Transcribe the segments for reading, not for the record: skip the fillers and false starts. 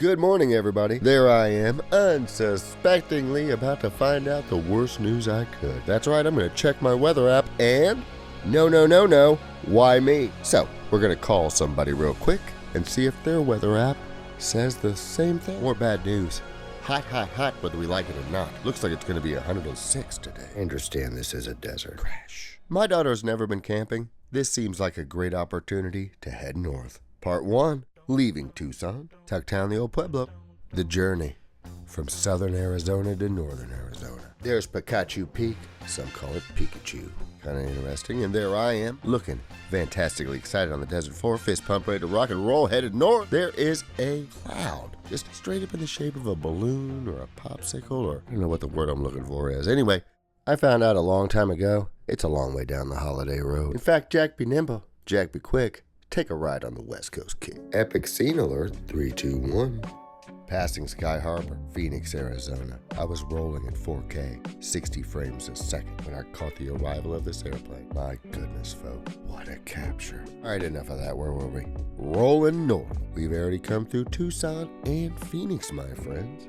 Good morning, everybody. There I am, unsuspectingly about to find out the worst news I could. That's right, I'm going to check my weather app and... No. Why me? So, we're going to call somebody real quick and see if their weather app says the same thing. More bad news. Hot, whether we like it or not. Looks like it's going to be 106 today. I understand this is a desert. Crash. My daughter's never been camping. This seems like a great opportunity to head north. Part 1. Leaving Tucson, Tucson, the old Pueblo. The journey from southern Arizona to northern Arizona. There's Pikachu Peak, some call it Pikachu. Kind of interesting, and there I am, looking fantastically excited on the desert floor, fist pump, ready to rock and roll, headed north. There is a cloud, just straight up in the shape of a balloon or a popsicle, or I don't know what the word I'm looking for is. Anyway, I found out a long time ago, it's a long way down the holiday road. In fact, Jack be nimble, Jack be quick. Take a ride on the West Coast Kick. Epic scene alert, 3, 2, 1. Passing Sky Harbor, Phoenix, Arizona. I was rolling at 4K, 60 frames a second when I caught the arrival of this airplane. My goodness, folks, what a capture. All right, enough of that. Where were we? Rolling north. We've already come through Tucson and Phoenix, my friends.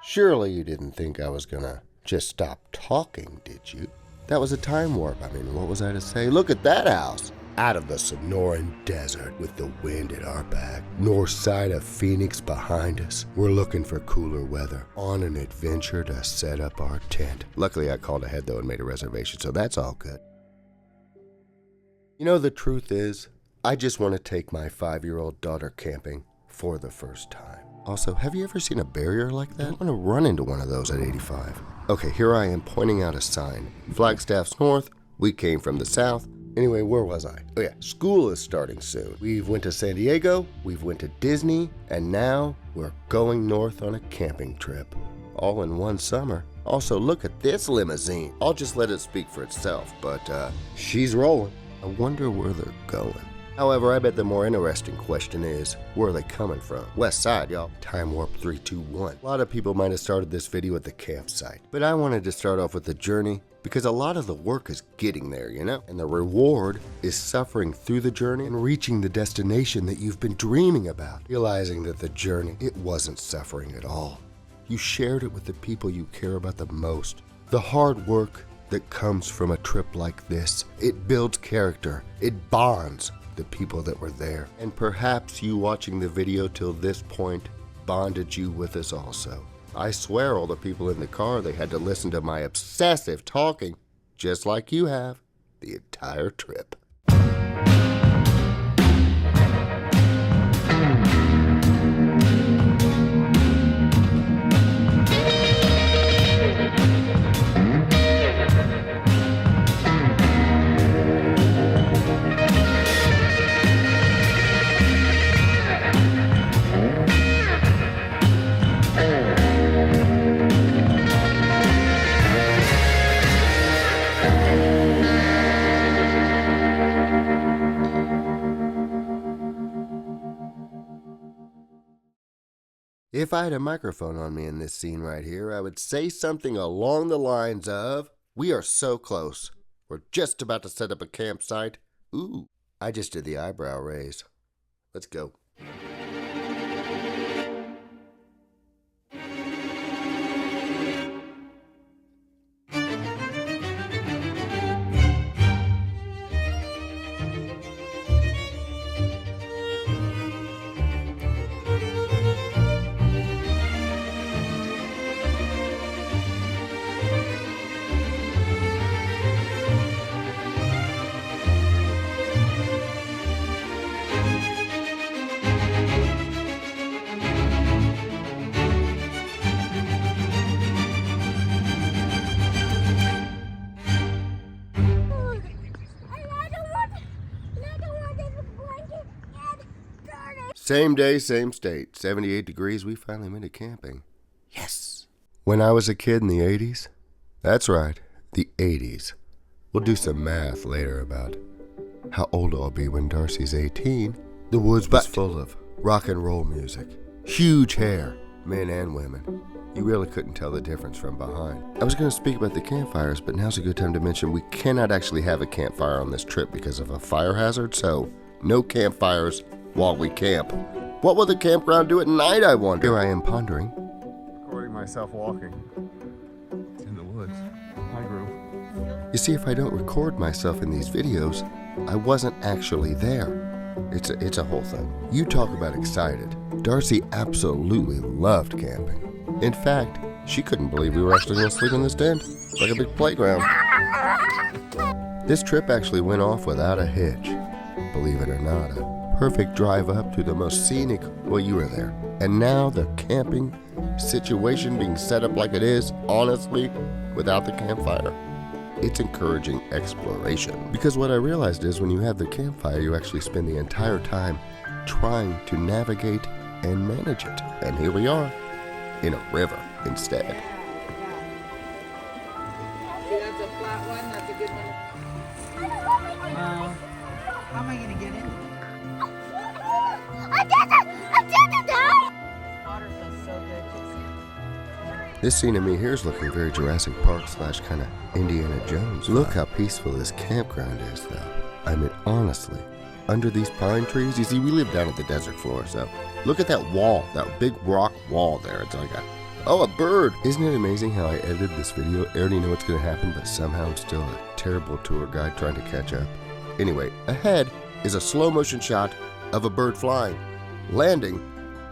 Surely you didn't think I was gonna just stop talking, did you? That was a time warp. I mean, what was I to say? Look at that house! Out of the Sonoran Desert with the wind at our back, north side of Phoenix behind us. We're looking for cooler weather, on an adventure to set up our tent. Luckily I called ahead though and made a reservation, so that's all good. You know, the truth is, I just want to take my 5-year-old daughter camping for the first time. Also, have you ever seen a barrier like that? I want to run into one of those at 85. Okay, here I am pointing out a sign. Flagstaff's north, we came from the south. Anyway, where was I? Oh yeah, school is starting soon. We've went to San Diego, we've went to Disney, and now we're going north on a camping trip. All in one summer. Also, look at this limousine. I'll just let it speak for itself, but she's rolling. I wonder where they're going. However, I bet the more interesting question is, where are they coming from? West side, y'all. Time warp 3, 2, 1. A lot of people might have started this video at the campsite, but I wanted to start off with the journey because a lot of the work is getting there, you know? And the reward is suffering through the journey and reaching the destination that you've been dreaming about. Realizing that the journey, it wasn't suffering at all. You shared it with the people you care about the most. The hard work that comes from a trip like this, it builds character, it bonds the people that were there. And perhaps you watching the video till this point bonded you with us also. I swear all the people in the car, they had to listen to my obsessive talking, just like you have, the entire trip. If I had a microphone on me in this scene right here, I would say something along the lines of, we are so close. We're just about to set up a campsite. Ooh, I just did the eyebrow raise. Let's go. Same day, same state. 78 degrees, we finally made it camping. Yes! When I was a kid in the 80s? That's right, the 80s. We'll do some math later about how old I'll be when Darcy's 18. The woods was full of rock and roll music. Huge hair, men and women. You really couldn't tell the difference from behind. I was going to speak about the campfires, but now's a good time to mention we cannot actually have a campfire on this trip because of a fire hazard, so no campfires while we camp. What will the campground do at night, I wonder? Here I am pondering. Recording myself walking in the woods. My group. You see, if I don't record myself in these videos, I wasn't actually there. It's a whole thing. You talk about excited. Darcy absolutely loved camping. In fact, she couldn't believe we were actually going to sleep in this tent. It's like a big playground. This trip actually went off without a hitch. Believe it or not, a perfect drive up to the most scenic, well, you were there. And now the camping situation being set up like it is, honestly, without the campfire. It's encouraging exploration. Because what I realized is when you have the campfire, you actually spend the entire time trying to navigate and manage it. And here we are, in a river instead. See, that's a flat one, that's a good one. How am I going to get in? I did it! Water feels so good. This scene of me here is looking very Jurassic Park / kind of Indiana Jones. Look how peaceful this campground is, though. I mean, honestly, under these pine trees, you see, we live down at the desert floor, so look at that wall, that big rock wall there. It's like a bird. Isn't it amazing how I edited this video? I already know what's going to happen, but somehow I'm still a terrible tour guide trying to catch up. Anyway, ahead is a slow motion shot of a bird flying, landing,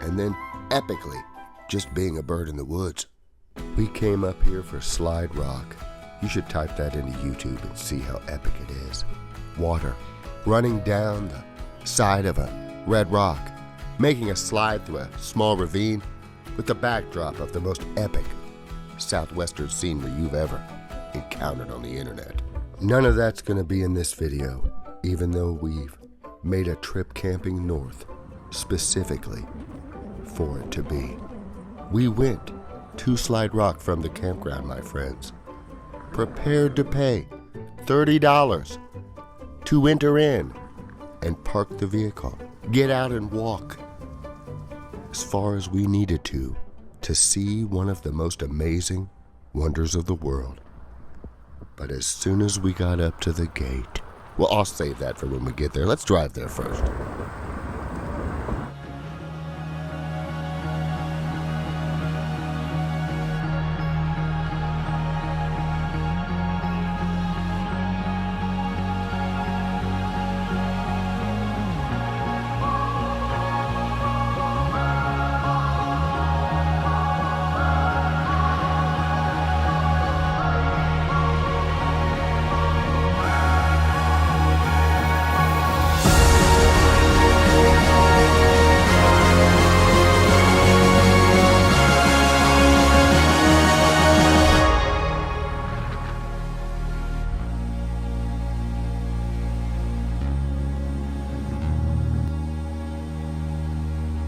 and then epically just being a bird in the woods. We came up here for Slide Rock. You should type that into YouTube and see how epic it is. Water running down the side of a red rock, making a slide through a small ravine with the backdrop of the most epic southwestern scenery you've ever encountered on the internet. None of that's going to be in this video, even though we've made a trip camping north specifically for it to be. We went to Slide Rock from the campground, my friends, prepared to pay $30 to enter in and park the vehicle, get out and walk as far as we needed to see one of the most amazing wonders of the world. But as soon as we got up to the gate, well, I'll save that for when we get there. Let's drive there first.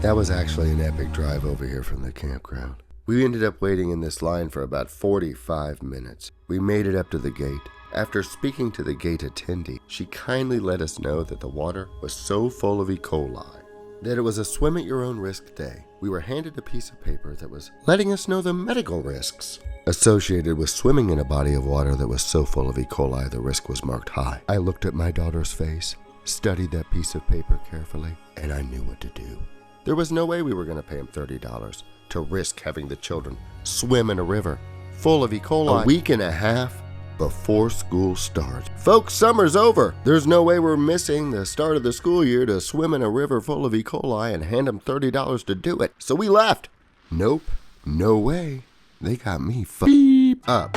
That was actually an epic drive over here from the campground. We ended up waiting in this line for about 45 minutes. We made it up to the gate. After speaking to the gate attendee, she kindly let us know that the water was so full of E. coli that it was a swim at your own risk day. We were handed a piece of paper that was letting us know the medical risks associated with swimming in a body of water that was so full of E. coli the risk was marked high. I looked at my daughter's face, studied that piece of paper carefully, and I knew what to do. There was no way we were going to pay him $30 to risk having the children swim in a river full of E. coli a week and a half before school starts. Folks, summer's over. There's no way we're missing the start of the school year to swim in a river full of E. coli and hand them $30 to do it. So we left. Nope, no way. They got me beep up.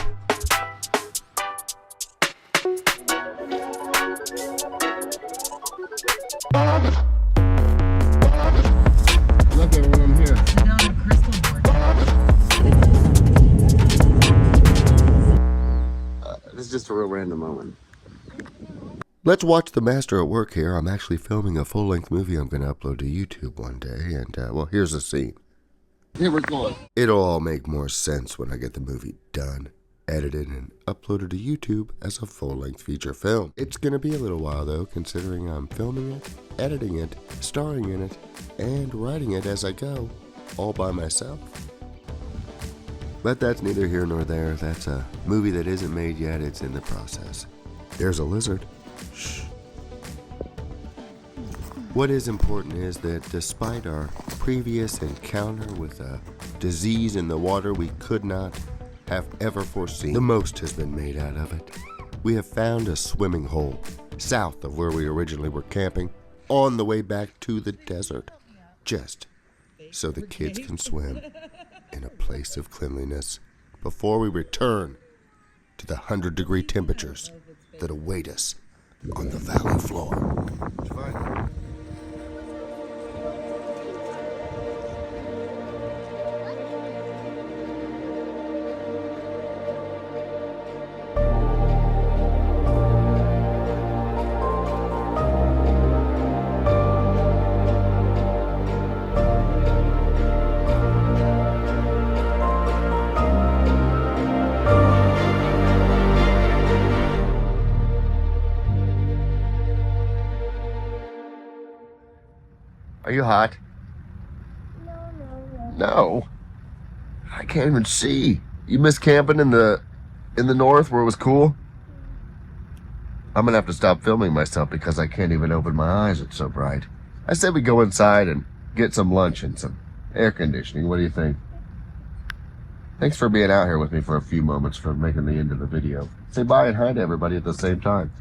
Look at what I'm here. This is just a real random moment. Let's watch the master at work here. I'm actually filming a full-length movie I'm going to upload to YouTube one day, and, well, here's the scene. Here we're going. It'll all make more sense when I get the movie done. edited and uploaded to YouTube as a full-length feature film. It's gonna be a little while though, considering I'm filming it, editing it, starring in it, and writing it as I go, all by myself. But that's neither here nor there. That's a movie that isn't made yet, it's in the process. There's a lizard. Shh. What is important is that despite our previous encounter with a disease in the water we could not have ever foreseen, the most has been made out of it. We have found a swimming hole south of where we originally were camping, on the way back to the desert, just so the kids can swim in a place of cleanliness before we return to the 100-degree temperatures that await us on the valley floor. Are you hot? No. I can't even see. You miss camping in the north where it was cool? I'm gonna have to stop filming myself because I can't even open my eyes. It's so bright. I said we go inside and get some lunch and some air conditioning. What do you think? Thanks for being out here with me for a few moments, for making the end of the video. Say bye and hi to everybody at the same time.